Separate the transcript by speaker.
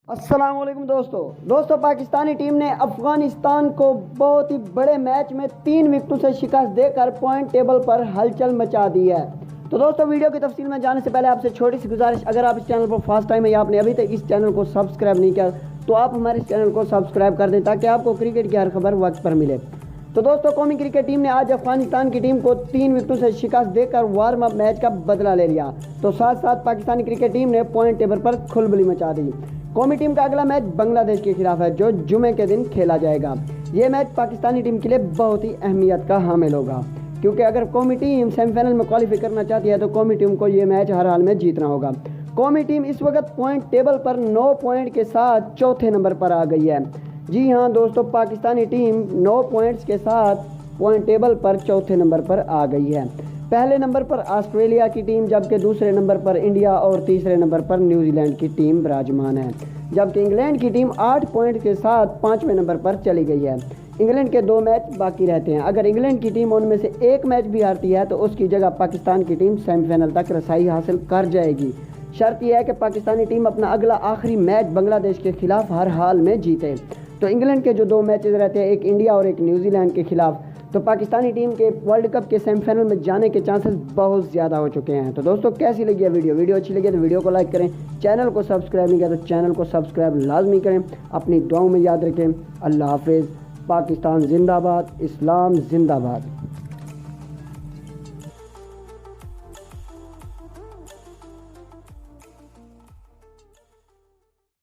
Speaker 1: अस्सलाम वालेकुम दोस्तों पाकिस्तानी टीम ने अफगानिस्तान को बहुत ही बड़े मैच में 3 विकेटों से शिकस्त देकर पॉइंट टेबल पर हलचल मचा दी है। तो दोस्तों वीडियो की तफसील में जाने से पहले आपसे छोटी सी गुजारिश, अगर आप इस चैनल पर फर्स्ट टाइम है या आपने अभी तक इस चैनल को सब्सक्राइब नहीं किया तो आप हमारे इस चैनल को सब्सक्राइब कर दें ताकि आपको क्रिकेट की हर खबर वक्त पर मिले। तो दोस्तों कौमी क्रिकेट टीम ने आज अफगानिस्तान की टीम को 3 विकेटों से शिकस्त देकर वार्म अप मैच का बदला ले लिया। तो साथ साथ पाकिस्तानी क्रिकेट टीम ने पॉइंट टेबल पर खलबली मचा दी। कौमी टीम का अगला मैच बांग्लादेश के खिलाफ है जो जुमे के दिन खेला जाएगा। ये मैच पाकिस्तानी टीम के लिए बहुत ही अहमियत का हामिल होगा, क्योंकि अगर कौमी टीम सेमीफाइनल में क्वालिफाई करना चाहती है तो कौमी टीम को ये मैच हर हाल में जीतना होगा। कौमी टीम इस वक्त पॉइंट टेबल पर 9 पॉइंट के साथ चौथे नंबर पर आ गई है। जी हाँ दोस्तों, पाकिस्तानी टीम 9 पॉइंट्स के साथ पॉइंट टेबल पर चौथे नंबर पर आ गई है। पहले नंबर पर ऑस्ट्रेलिया की टीम, जबकि दूसरे नंबर पर इंडिया और तीसरे नंबर पर न्यूजीलैंड की टीम विराजमान है। जबकि इंग्लैंड की टीम 8 पॉइंट के साथ 5वें नंबर पर चली गई है। इंग्लैंड के 2 मैच बाकी रहते हैं। अगर इंग्लैंड की टीम उनमें से एक मैच भी हारती है तो उसकी जगह पाकिस्तान की टीम सेमीफाइनल तक रसाई हासिल कर जाएगी। शर्त यह है कि पाकिस्तानी टीम अपना अगला आखिरी मैच बांग्लादेश के खिलाफ हर हाल में जीते। तो इंग्लैंड के जो 2 मैचेस रहते हैं, एक इंडिया और एक न्यूजीलैंड के खिलाफ, तो पाकिस्तानी टीम के वर्ल्ड कप के सेमीफाइनल में जाने के चांसेस बहुत ज़्यादा हो चुके हैं। तो दोस्तों कैसी लगी है वीडियो अच्छी लगी तो वीडियो को लाइक करें, चैनल को सब्सक्राइब नहीं किया तो चैनल को सब्सक्राइब लाजमी करें। अपनी दुआओं में याद रखें। अल्लाह हाफिज़। पाकिस्तान जिंदाबाद, इस्लाम जिंदाबाद।